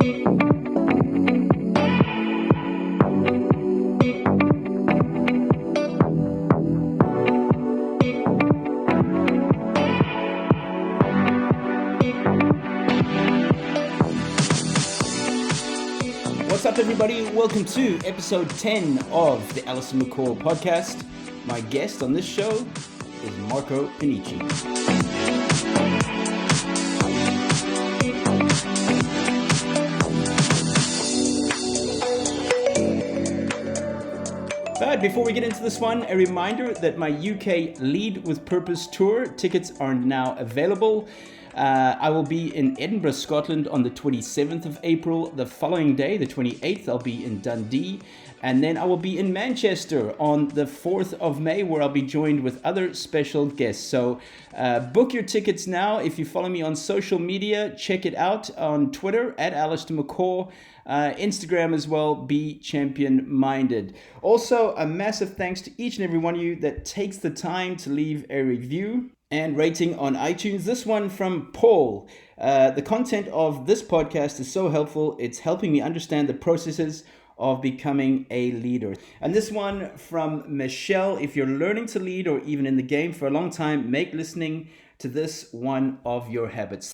What's up, everybody? Welcome to episode 10 of the Allistair McCall podcast. My guest on this show is Marco Panichi. But before we get into this one, a reminder that my UK Lead with Purpose tour tickets are now available. I will be in Edinburgh, Scotland on the 27th of April. The following day, the 28th, I'll be in Dundee. And then I will be in Manchester on the 4th of May, where I'll be joined with other special guests. So book your tickets now. If you follow me on social media, check it out on Twitter at Allistair McCall. Instagram as well, be champion minded. Also, a massive thanks to each and every one of you that takes the time to leave a review and rating on iTunes. This one from Paul. The content of this podcast is so helpful. It's helping me understand the processes of becoming a leader. And this one from Michelle. If you're learning to lead or even in the game for a long time, make listening to this one of your habits.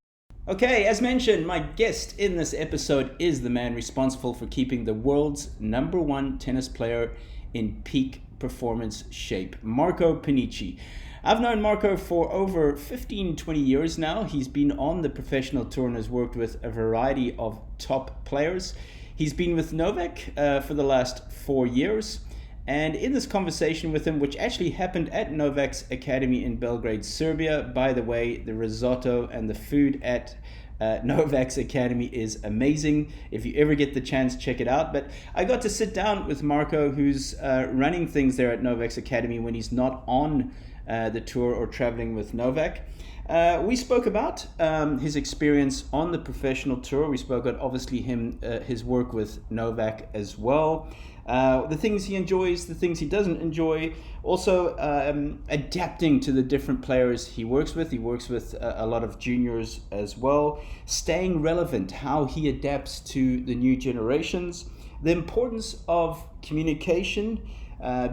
Okay, as mentioned, my guest in this episode is the man responsible for keeping the world's #1 tennis player in peak performance shape, Marco Panichi. I've known Marco for over 15, 20 years now. He's been on the professional tour and has worked with a variety of top players. He's been with Novak for the last 4 years. And in this conversation with him, which actually happened at Novak's Academy in Belgrade, Serbia, by the way, the risotto and the food at Novak's Academy is amazing. If you ever get the chance, check it out. But I got to sit down with Marco, who's running things there at Novak's Academy when he's not on the tour or traveling with Novak. We spoke about his experience on the professional tour. We spoke about obviously his work with Novak as well. The things he enjoys, the things he doesn't enjoy. Also adapting to the different players he works with. He works with a lot of juniors as well. Staying relevant, how he adapts to the new generations. The importance of communication.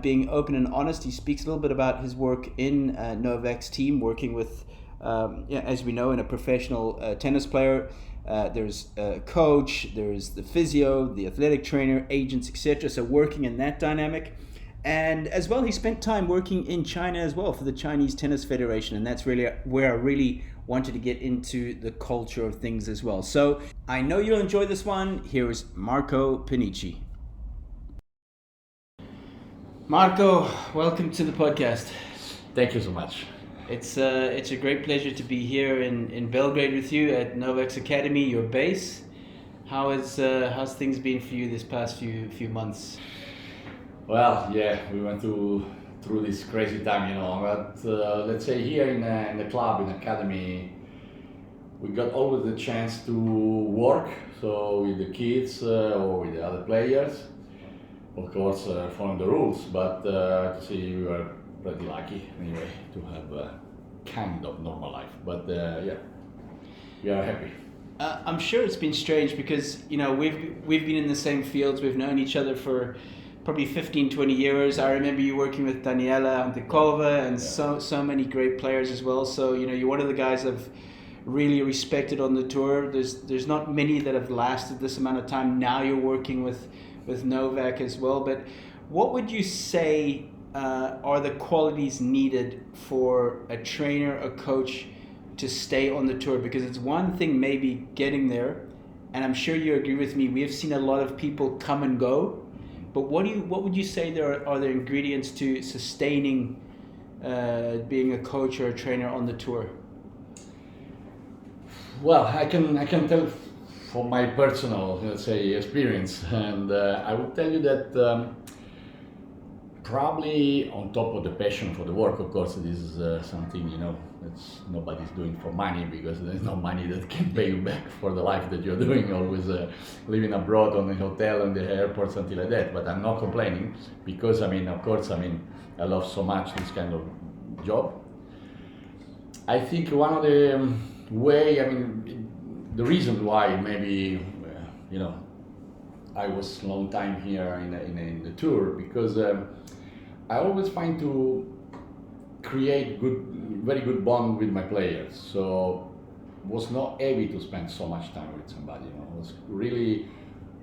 Being open and honest. He speaks a little bit about his work in Novak's team, working with, as we know, in a professional tennis player. There's a coach, there's the physio, the athletic trainer, agents, etc. So working in that dynamic. And as well, he spent time working in China as well for the Chinese Tennis Federation. And that's really where I really wanted to get into the culture of things as well. So I know you'll enjoy this one. Here's Marco Panichi. Marco, welcome to the podcast. Thank you so much. It's a great pleasure to be here in Belgrade with you at Novak's Academy, your base. How's things been for you this past few months? Well, yeah, we went through this crazy time, but let's say here in the club, in the academy, we got always the chance to work, so with the kids or with the other players. Of course, following the rules, but to see we were pretty lucky anyway to have a kind of normal life. But yeah, we are happy. I'm sure it's been strange because we've been in the same fields. We've known each other for probably 15, 20 years. I remember you working with Daniela Antikova and so many great players as well. So you're one of the guys I've really respected on the tour. There's not many that have lasted this amount of time. Now you're working with Novak as well, but what would you say are the qualities needed for a trainer, a coach to stay on the tour? Because it's one thing maybe getting there, and I'm sure you agree with me, we have seen a lot of people come and go, but what would you say are the ingredients to sustaining being a coach or a trainer on the tour? Well, I can tell from my personal, let's say, experience, and I would tell you that probably on top of the passion for the work, of course, this is something that's nobody's doing for money, because there's no money that can pay you back for the life that you're doing, always living abroad on the hotel and the airport, something like that. But I'm not complaining, because of course, I love so much this kind of job. I think one of the the reason why maybe you know, I was long time here in the tour, because I always find to create very good bond with my players. So was not heavy to spend so much time with somebody. You know, it was really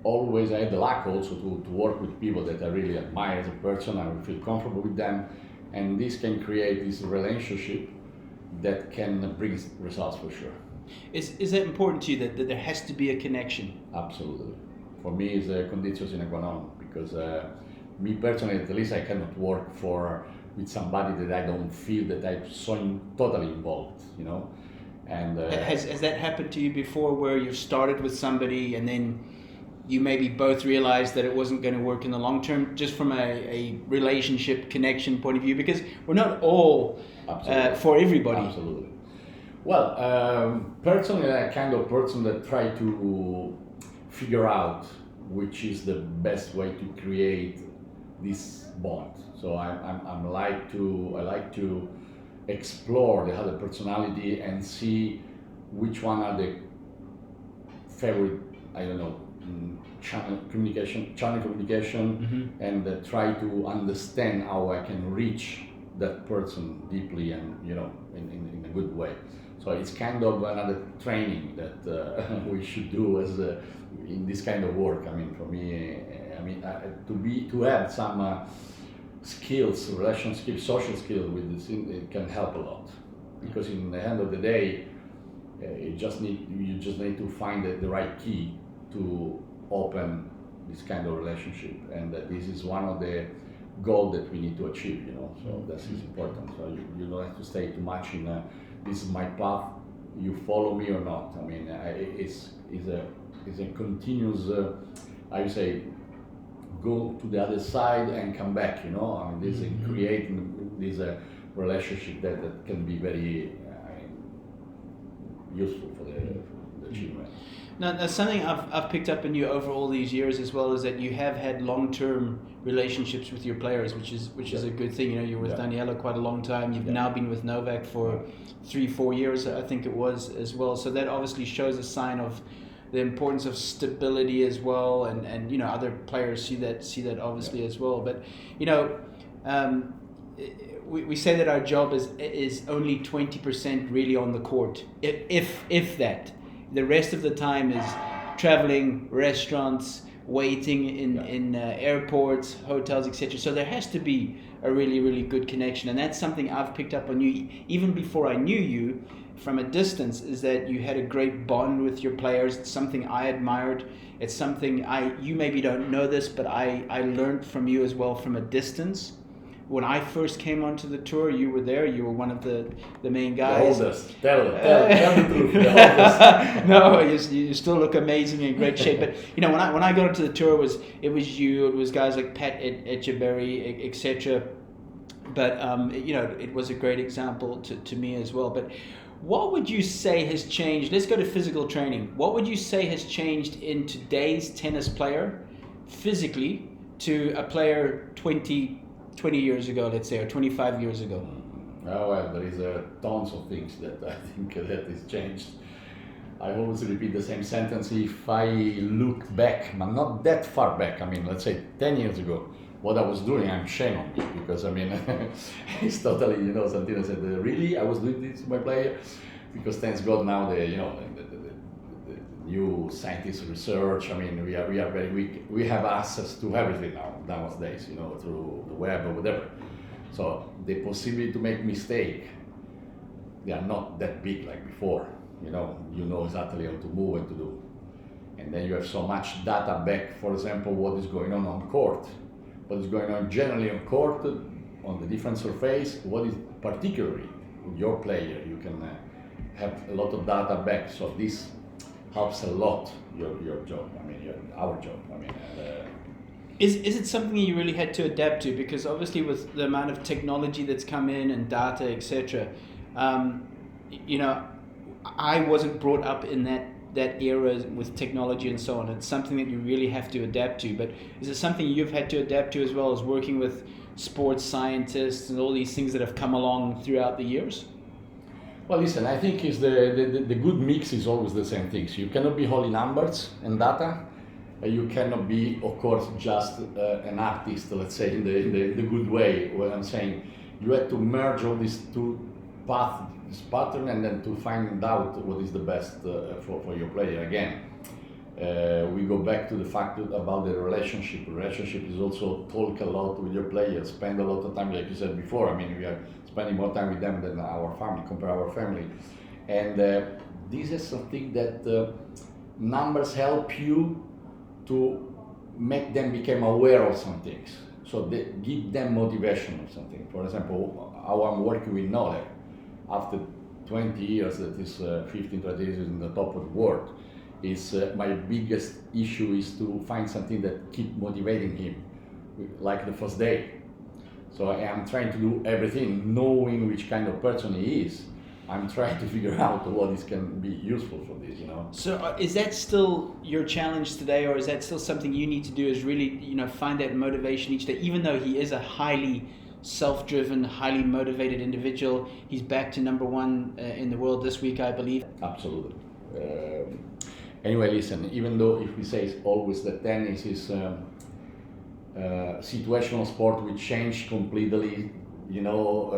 always, I had the luck also to work with people that I really admire as a person. I would feel comfortable with them, and this can create this relationship that can bring results for sure. Is that important to you, that there has to be a connection? Absolutely. For me, it's a condition sine qua non, because me personally, at least, I cannot work with somebody that I don't feel that I'm totally involved, you know. And has that happened to you before, where you've started with somebody and then you maybe both realized that it wasn't going to work in the long term, just from a relationship connection point of view? Because we're not all for everybody. Absolutely. Well, personally, I'm a kind of person that try to figure out which is the best way to create this bond. So I like to explore the other personality and see which one are the favorite, I don't know, channel communication, and try to understand how I can reach that person deeply and, you know, in a good way. So it's kind of another training that we should do as in this kind of work. I mean, for me, to have some skills, relation skills, social skills with this, it can help a lot. Because in the end of the day, you just need to find the right key to open this kind of relationship, and this is one of the goals that we need to achieve. You know, so that is important. So you don't have to stay too much in this is my path. You follow me or not. I mean, it's a continuous. I would say, go to the other side and come back. You know, I mean, this is creating this relationship that can be very useful for the children. Now, something I've picked up in you over all these years as well is that you have had long-term relationships with your players, which is a good thing. You know, you're with Daniela quite a long time. You've now been with Novak for 3-4 years, I think it was, as well. So that obviously shows a sign of the importance of stability as well, and you know, other players see that obviously as well. But you know, we say that our job is only 20% really on the court, if that. The rest of the time is traveling, restaurants, waiting in airports, hotels, etc. So there has to be a really, really good connection, and that's something I've picked up on you even before I knew you from a distance, is that you had a great bond with your players. It's something I admired. It's something you maybe don't know this, but I learned from you as well from a distance. When I first came onto the tour, you were there. You were one of the main guys. The oldest. Tell the truth. The oldest. No, you still look amazing, in great shape. But you know, when I got onto the tour, it was you. It was guys like Pat Echeberry, etc. But you know, it was a great example to me as well. But what would you say has changed? Let's go to physical training. What would you say has changed in today's tennis player, physically, to a player 20 years ago, let's say, or 25 years ago? Oh, well, there is tons of things that I think that is changed. I always repeat the same sentence. If I look back, but not that far back, I mean, let's say 10 years ago, what I was doing, I'm shame on me, because I mean, it's totally, you know, Santino said, really, I was doing this to my player? Because thanks God now, the new scientist research, I mean, we are very weak. We have access to everything now, nowadays, you know, through the web or whatever. So the possibility to make mistake, they are not that big like before. You know exactly how to move and to do. And then you have so much data back, for example, what is going on court, what is going on generally on court, on the different surface, what is particularly with your player. You can have a lot of data back, so this helps a lot your job. I mean, our job. I mean, is it something you really had to adapt to? Because obviously, with the amount of technology that's come in and data, etc., you know, I wasn't brought up in that era with technology and so on. It's something that you really have to adapt to. But is it something you've had to adapt to as well, as working with sports scientists and all these things that have come along throughout the years? Well, listen, I think is the good mix is always the same things. You cannot be only numbers and data. you cannot be, of course, just an artist, let's say, in the good way. What I'm saying, you have to merge all these two paths, this pattern, and then to find out what is the best for your player. Again, we go back to the fact about the relationship. Relationship is also talk a lot with your players, spend a lot of time, like you said before. I mean, we are spending more time with them than our family, compare our family. And this is something that numbers help you to make them become aware of some things. So they give them motivation of something. For example, how I'm working with Nole, after 20 years, that is 15, 20 years in the top of the world, is my biggest issue is to find something that keep motivating him, like the first day. So I am trying to do everything, knowing which kind of person he is. I'm trying to figure out what is can be useful for this, you know. So is that still your challenge today, or is that still something you need to do? Is really, you know, find that motivation each day, even though he is a highly self-driven, highly motivated individual. He's back to number one in the world this week, I believe. Absolutely. Anyway, listen. Even though if we say always that tennis is situational sport, which changed completely, you know.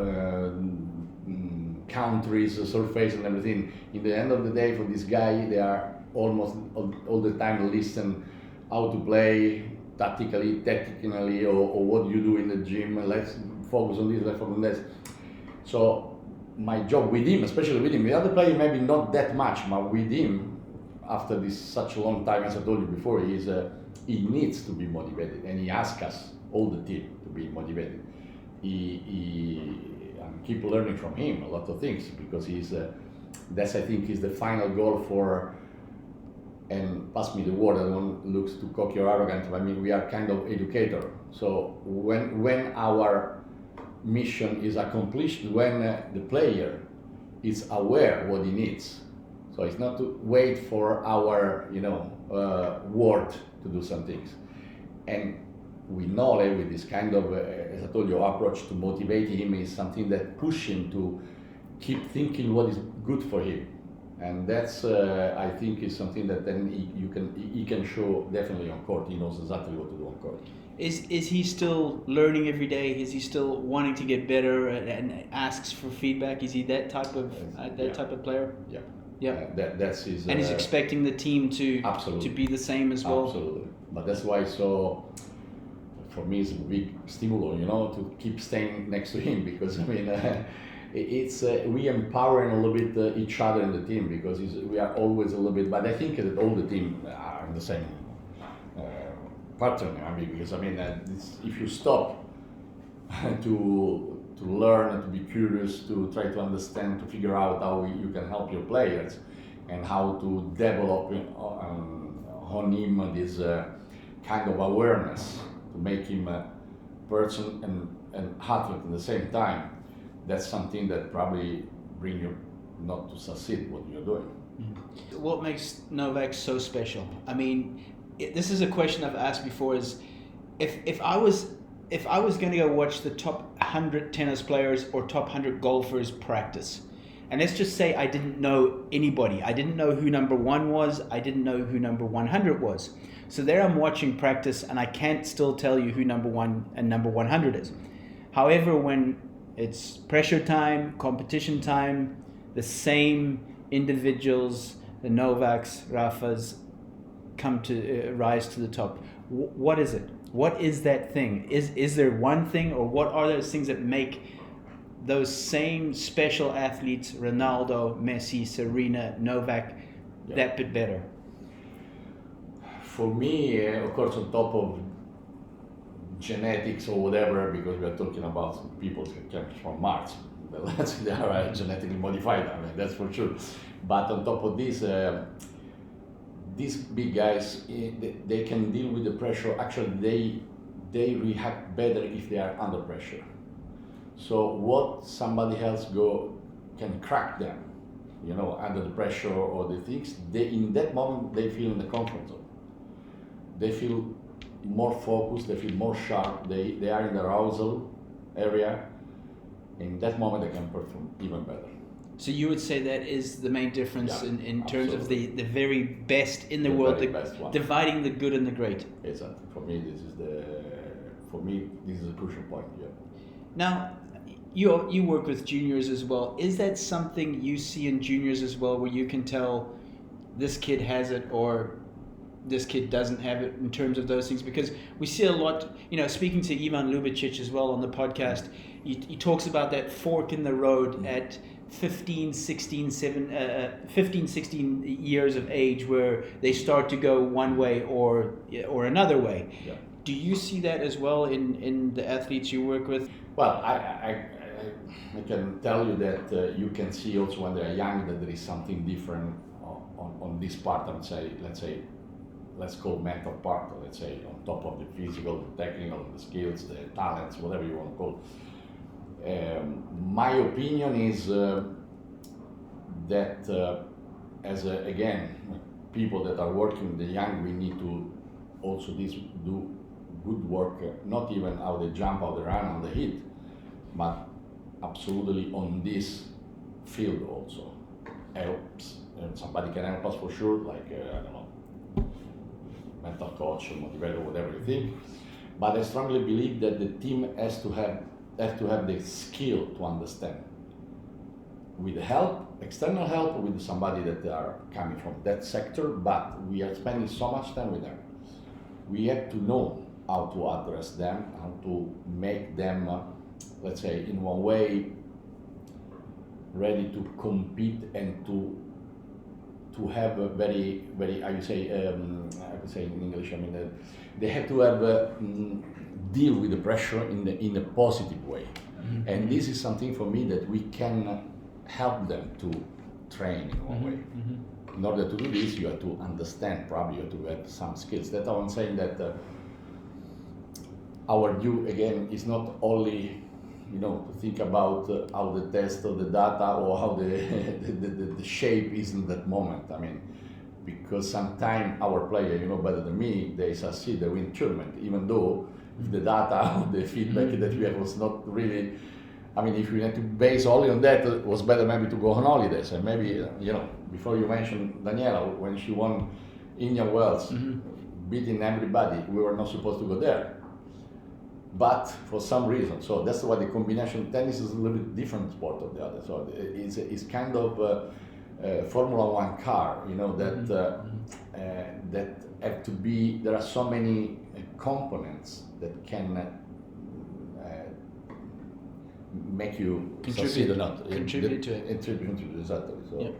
Countries, surface and everything. In the end of the day, for this guy, they are almost all the time listen how to play tactically, technically, or what you do in the gym. Let's focus on this, let's focus on this. So my job with him, especially with him, the other player maybe not that much, but with him, after this such a long time, as I told you before, he needs to be motivated, and he asks us, all the team, to be motivated. Keep learning from him a lot of things, because that's I think is the final goal for, and pass me the word, I don't look too cocky or arrogant, I mean we are kind of educator. So when our mission is accomplished, when the player is aware what he needs, so it's not to wait for our word to do some things. And we know with this kind of, as I told you, approach to motivate him is something that push him to keep thinking what is good for him, and that's I think is something that then he can show definitely on court. He knows exactly what to do on court. Is he still learning every day? Is he still wanting to get better and asks for feedback? Is he that type of type of player? Yeah. Yeah. That's his. And he's expecting the team to be the same as well. Absolutely. But that's why for me it's a big stimulus, to keep staying next to him, because I mean it's we empowering a little bit each other in the team, because we are always a little bit. But I think that all the team are in the same pattern. I mean, because I mean if you stop to learn and to be curious, to try to understand, to figure out how you can help your players and how to develop on him this kind of awareness, to make him a person and athlete at the same time, that's something that probably bring you not to succeed what you're doing. Mm-hmm. What makes Novak so special? I mean, this is a question I've asked before. Is if I was going to go watch the top 100 tennis players or top 100 golfers practice, and let's just say I didn't know anybody, I didn't know who number one was, I didn't know who number 100 was. So there I'm watching practice and I can't still tell you who number one and number 100 is. However, when it's pressure time, competition time, the same individuals, the Novaks, Rafas, come to rise to the top. What is it? What is that thing? Is there one thing, or what are those things that make those same special athletes, Ronaldo, Messi, Serena, Novak, that bit better? For me, of course, on top of genetics or whatever, because we are talking about people who came from Mars, they are genetically modified, I mean, that's for sure. But on top of this, these big guys, they can deal with the pressure. Actually, they react better if they are under pressure. So what somebody else can crack them, under the pressure or the things, in that moment they feel in the comfort zone. They feel more focused, they feel more sharp, they are in the arousal area. In that moment they can perform even better. So you would say that is the main difference in terms of the very best in the world, dividing the good and the great. Exactly. For me, this is a crucial point. Yeah. Now, you work with juniors as well. Is that something you see in juniors as well, where you can tell this kid has it or this kid doesn't have it in terms of those things? Because we see a lot, speaking to Ivan Ljubicic as well on the podcast, he talks about that fork in the road at 15, 16 years of age where they start to go one way or another way. Yeah. Do you see that as well in the athletes you work with? Well, I can tell you that you can see also when they're young that there is something different on this part. I would say, let's call mental part. Let's say on top of the physical, the technical, the skills, the talents, whatever you want to call. My opinion is that again, people that are working with the young, we need to also do good work, not even how they jump, how they run, how they hit, but absolutely on this field also helps. And somebody can help us for sure, like I don't know, mental coach, motivator, whatever you think. But I strongly believe that the team has to have the skill to understand, with help, external help, with somebody that they are coming from that sector. But we are spending so much time with them. We have to know how to address them, how to make them, let's say, in one way, ready to compete and to have a very, very, I would say in English, they have to have deal with the pressure in a positive way. Mm-hmm. And this is something for me that we can help them to train in one way. Mm-hmm. In order to do this, you have to understand, probably you have to have some skills. That's how I'm saying that our view, again, is not only to think about how the test or the data or how the shape is in that moment. Because sometimes our player, better than me, they succeed, they win tournament, even though the data, the feedback that we have was not really. If we had to base only on that, it was better maybe to go on holidays. And maybe, before you mentioned Daniela, when she won Indian Wells, beating everybody, we were not supposed to go there. But for some reason, so that's why the combination tennis is a little bit different sport of the other. So it's kind of Formula One car, that have to be. There are so many components that can make you succeed or not. Contribute to it. Exactly. So.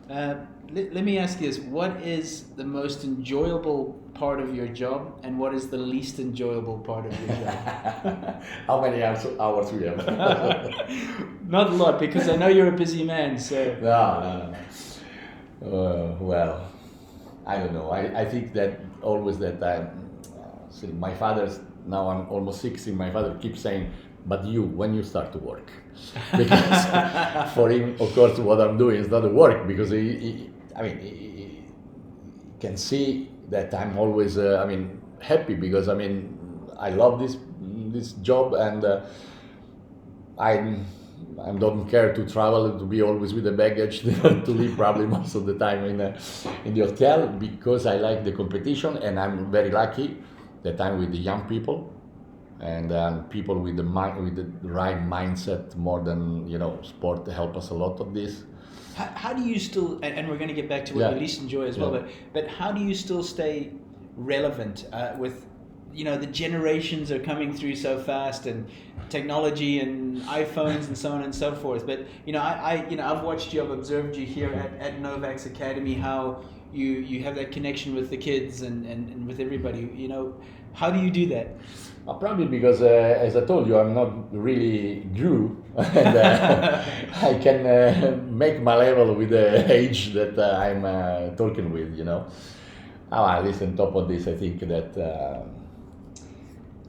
Yeah. Let me ask you this: what is the most enjoyable part of your job, and what is the least enjoyable part of your job? How many hours we have? Not a lot, because I know you're a busy man. So. No. Well, I don't know. I think that always that my father's, now I'm almost 60, my father keeps saying, but when you start to work? Because for him, of course, what I'm doing is not a work, because he can see that I'm always, happy, because, I love this job, and I don't care to travel, to be always with the baggage, to live probably most of the time in the hotel, because I like the competition, and I'm very lucky that I'm with the young people, and people with the right mindset, more than sport help us a lot of this. How do you still, and we're going to get back to what you least enjoy as well, but how do you still stay relevant with, the generations are coming through so fast, and technology and iPhones and so on and so forth. But I've watched you, I've observed you here at Novak's Academy, how you have that connection with the kids and with everybody. How do you do that? Probably because, as I told you, I'm not really Drew, and I can make my level with the age that I'm talking with. At least on top of this, I think that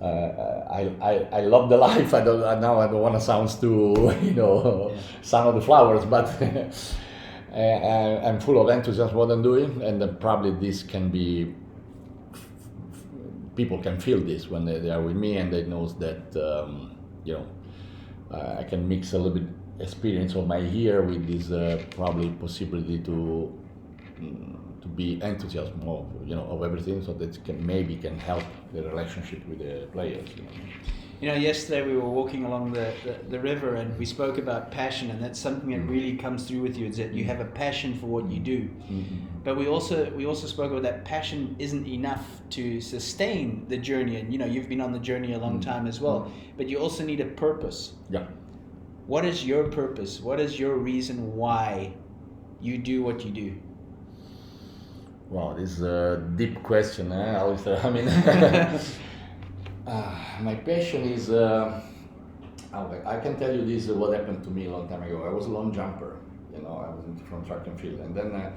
I love the life. I don't want to sound too, son of the flowers, but I'm full of enthusiasm what I'm doing, and then probably this can be. People can feel this when they are with me, and they know that I can mix a little bit experience of my year with this probably possibility to be enthusiasm of of everything, so that can help the relationship with the players. Yesterday we were walking along the river and we spoke about passion, and that's something that really comes through with you, is that you have a passion for what you do. But we also spoke about that passion isn't enough to sustain the journey, and you've been on the journey a long time as well, but you also need a purpose. Yeah. What is your purpose? What is your reason why you do what you do? Wow, this is a deep question, Allistair. I mean, my passion is, I can tell you this, what happened to me a long time ago. I was a long jumper, I was from track and field. And then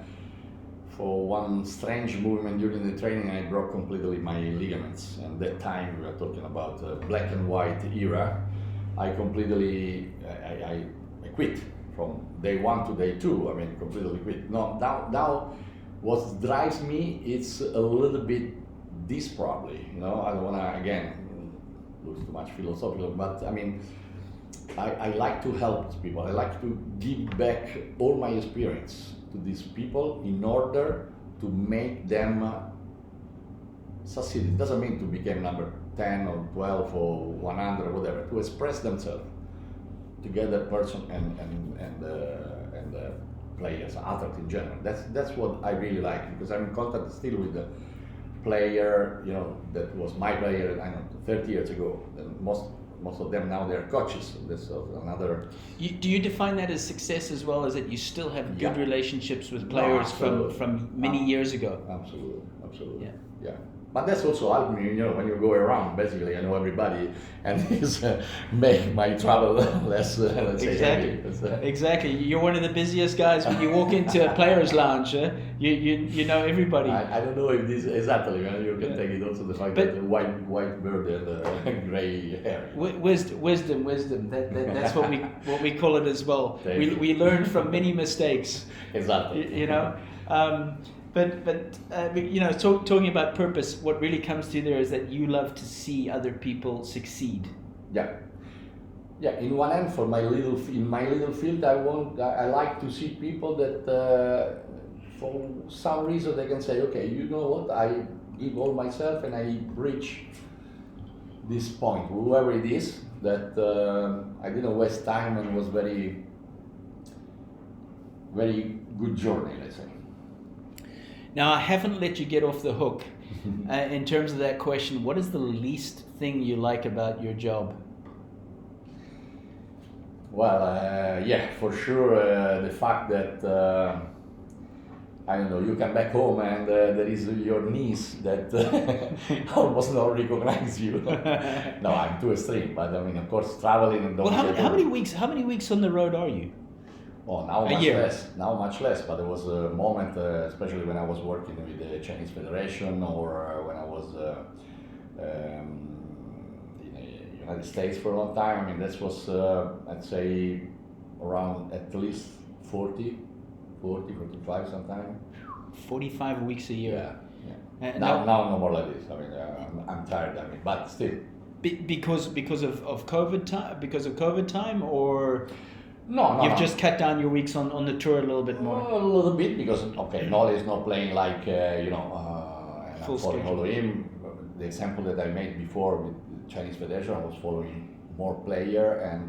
for one strange movement during the training, I broke completely my ligaments. And that time, we are talking about black and white era, I completely, I quit from day 1 to day 2, completely quit. Now what drives me, it's a little bit this probably, I don't want to, again, lose too much philosophical, but I like to help people. I like to give back all my experience to these people in order to make them succeed. It doesn't mean to become number 10 or 12 or 100 or whatever, to express themselves together, person and players, athletes in general. That's what I really like, because I'm in contact still with the player, that was my player, 30 years ago. And most of them now they're coaches. This is another. Do you define that as success as well, as that you still have good relationships with players from many years ago? Absolutely. Yeah. But that's also helped me, when you go around, basically, I know everybody, and it's make my travel less, let's say, heavy. Exactly. You're one of the busiest guys when you walk into a player's lounge. You know everybody. I don't know if this exactly. You can take it also the fact that the white bird and the grey hair. Wisdom. That's what we call it as well. We learn from many mistakes. Exactly. But talking about purpose, what really comes to you there is that you love to see other people succeed. Yeah. In one end, in my little field, I like to see people that, for some reason, they can say, okay, you know what, I give all myself and I reach this point, whoever it is, that I didn't waste time and was very, very good journey, let's say. Now, I haven't let you get off the hook. In terms of that question, what is the least thing you like about your job? Well, for sure, the fact that, I don't know, you come back home and there is your niece that almost not recognize you. No, I'm too extreme, but of course, traveling and how many weeks on the road are you? Oh, now much less. But there was a moment, especially when I was working with the Chinese Federation, or when I was in the United States for a long time. This was, I'd say, around at least 40, 45 sometimes. 45 weeks a year. Yeah. Now no more like this. I'm tired. But still. Because of COVID time. Because of COVID time, or. No. You've just cut down your weeks on the tour a little bit more. A little bit, because Nole is not playing like and full I'm following him. The example that I made before with the Chinese Federation, I was following more player, and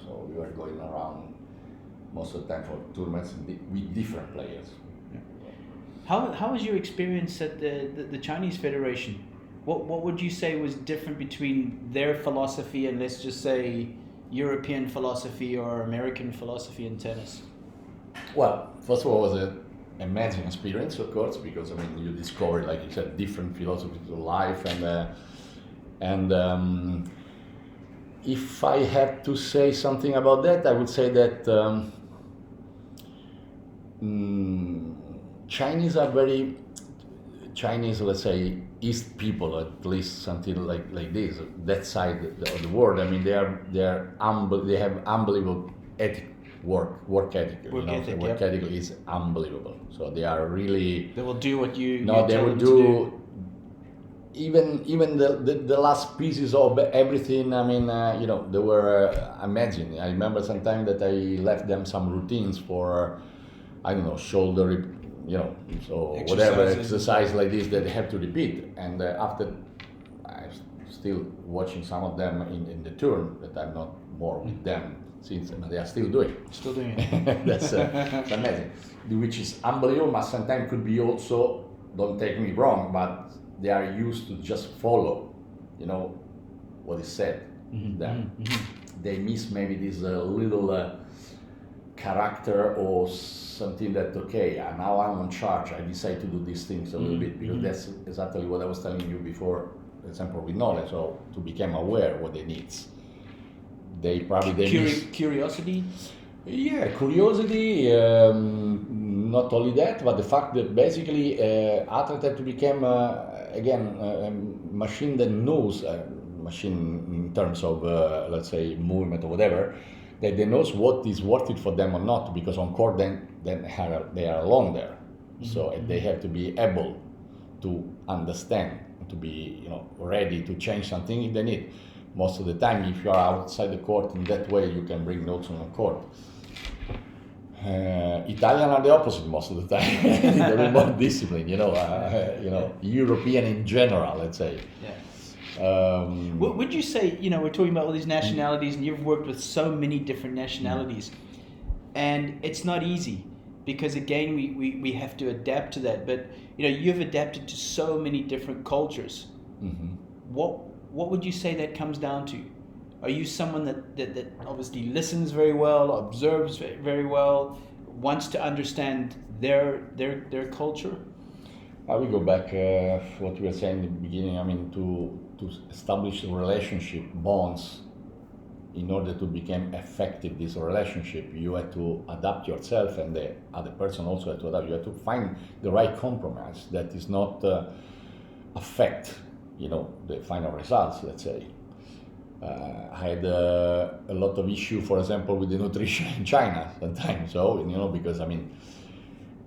so we were going around most of the time for tournaments with different players. Yeah. How was your experience at the Chinese Federation? What would you say was different between their philosophy and, let's just say, European philosophy or American philosophy in tennis? Well, first of all, it was an amazing experience, of course, because you discover, like you said, different philosophies of life, and if I have to say something about that, I would say that Chinese, let's say, East people, at least something like this, that side of the world. They have unbelievable work ethic. Work ethic is unbelievable. So they are really. They will do what you. No, they will do even the last pieces of everything. I mean, they were amazing. I remember sometime that I left them some routines for, I don't know, shoulder, so whatever exercise like this that they have to repeat. And after, I'm still watching some of them in the tour that I'm not more with them since they are still doing. Still doing it. That's amazing. Which is unbelievable, but sometimes could be also, don't take me wrong, but they are used to just follow, what is said. Then they miss maybe this little character or something that, okay, now I'm on charge, I decide to do these things a little bit, because that's exactly what I was telling you before, for example, with knowledge, or to become aware what they need. They miss curiosity. Yeah, curiosity, not only that, but the fact that basically athletes have to become, again, a machine that knows, machine in terms of, let's say, movement or whatever, that they knows what is worth it for them or not, because on court then they are alone there. So they have to be able to understand, to be ready to change something if they need. Most of the time, if you are outside the court in that way, you can bring notes on the court. Italian are the opposite most of the time. They're more disciplined, European in general, let's say. Yeah. Would you say, we're talking about all these nationalities, and you've worked with so many different nationalities, and it's not easy, because again, we have to adapt to that. But you've adapted to so many different cultures. What would you say that comes down to? Are you someone that obviously listens very well, observes very well, wants to understand their culture? I will go back what we were saying in the beginning. I mean, to establish a relationship, bonds, in order to become effective, this relationship, you have to adapt yourself, and the other person also has to adapt. You have to find the right compromise that is not affect, the final results, let's say. I had a lot of issue, for example, with the nutrition in China sometimes, because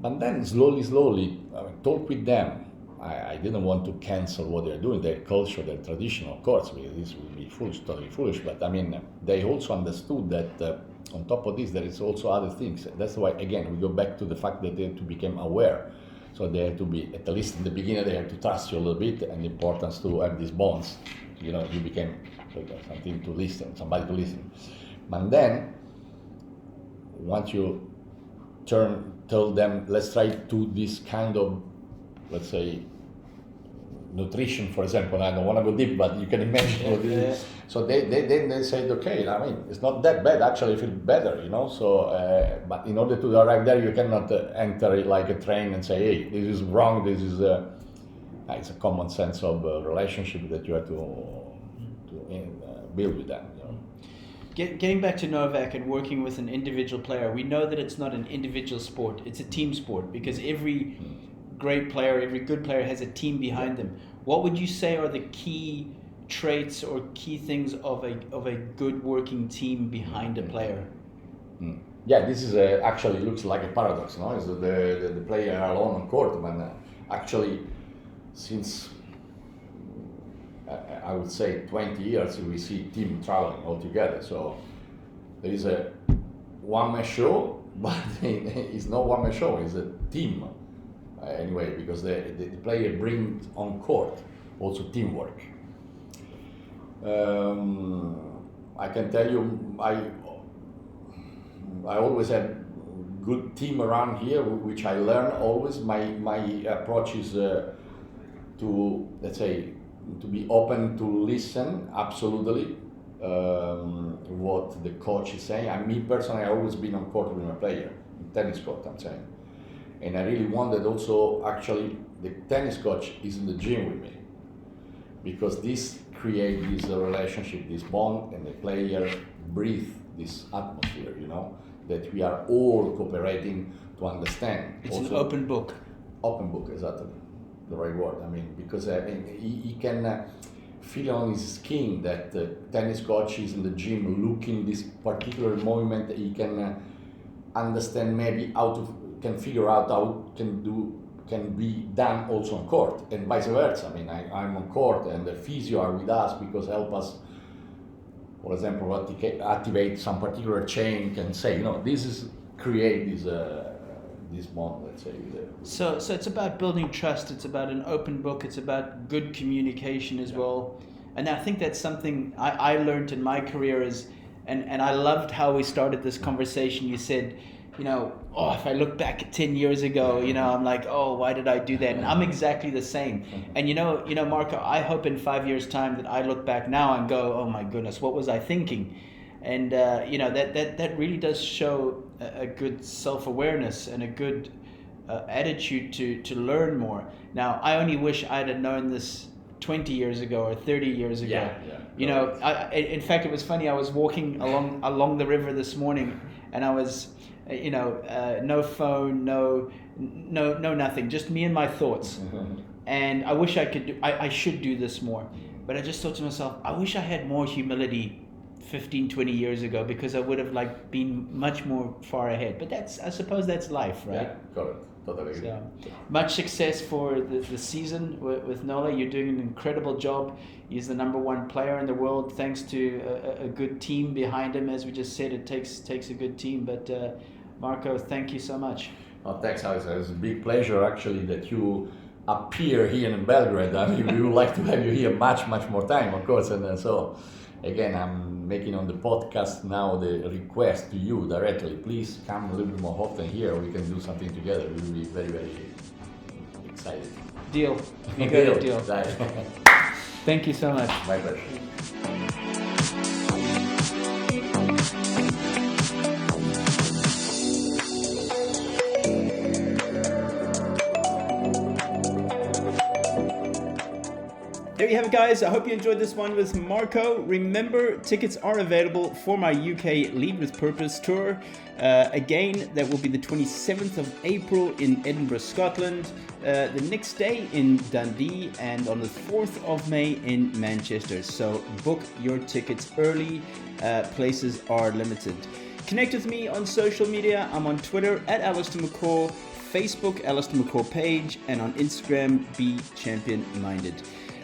but then slowly, talk with them. I didn't want to cancel what they're doing, their culture, their tradition, of course, because this would be foolish, totally foolish, but they also understood that on top of this, there is also other things. That's why, again, we go back to the fact that they have to become aware. So they have to be, at least in the beginning, they have to trust you a little bit, and the importance to have these bonds. You became something to listen, somebody to listen. But then, once you tell them, let's try to this kind of, let's say, nutrition, for example. I don't want to go deep, but you can imagine what it is. So they said, okay, it's not that bad. Actually, I feel better, So, but in order to arrive there, you cannot enter it like a train and say, hey, this is wrong. This is it's a common sense of relationship that you have to build with them. Getting back to Novak and working with an individual player, we know that it's not an individual sport; it's a team sport, because every great player, every good player has a team behind them. What would you say are the key traits or key things of a good working team behind a player? Yeah, this is actually looks like a paradox, no? Is the player alone on court, but actually, since I would say 20 years, we see team traveling all together. So there is a one-man show, but it's not one-man show, it's a team. Anyway, because the player brings on court also teamwork. I can tell you, I always have good team around here, which I learn always. My approach is to, let's say, to be open to listen, absolutely, what the coach is saying. Me personally, I've always been on court with my player, tennis court, I'm saying. And I really wanted also, actually, the tennis coach is in the gym with me, because this creates this relationship, this bond, and the player breathe this atmosphere, that we are all cooperating to understand. It's also, an open book. Open book, exactly, the right word. Because he can feel on his skin that the tennis coach is in the gym looking this particular movement. He can understand maybe can figure out how can do can be done also on court, and vice versa. I mean, I'm on court and the physio are with us because help us, for example, activate some particular chain, can say, this is create this bond, let's say. So it's about building trust, it's about an open book, it's about good communication as well. And I think that's something I learned in my career and I loved how we started this conversation. You said, if I look back 10 years ago, I'm like, oh, why did I do that? And I'm exactly the same. And Marco, I hope in 5 years' time that I look back now and go, oh my goodness, what was I thinking? And that really does show a good self-awareness and a good attitude to learn more. Now, I only wish I'd have known this 20 years ago or 30 years ago. In fact, it was funny. I was walking along the river this morning, and I was, no phone, no nothing, just me and my thoughts. And I wish I should do this more. But I just thought to myself, I wish I had more humility 15, 20 years ago, because I would have been much more far ahead. But I suppose that's life, right? Yeah, correct. Totally agree. So, much success for the season with Nola. You're doing an incredible job. He's the number one player in the world, thanks to a good team behind him. As we just said, it takes a good team. But Marco, thank you so much. Oh, thanks, Alex. It's a big pleasure, actually, that you appear here in Belgrade. I mean, we would like to have you here much more time, of course. And so, again, I'm making on the podcast now the request to you directly. Please come a little bit more often here. We can do something together. We will be very, very excited. Deal. We got a deal. Right. Thank you so much. My pleasure. There you have it, guys. I hope you enjoyed this one with Marco. Remember, tickets are available for my UK Lead with Purpose tour. Again, that will be the 27th of April in Edinburgh, Scotland, the next day in Dundee, and on the 4th of May in Manchester. So book your tickets early. Places are limited. Connect with me on social media. I'm on Twitter at Allistair McCall, Facebook Allistair McCall page, and on Instagram, Be Champion Minded.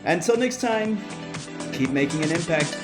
Until next time, keep making an impact.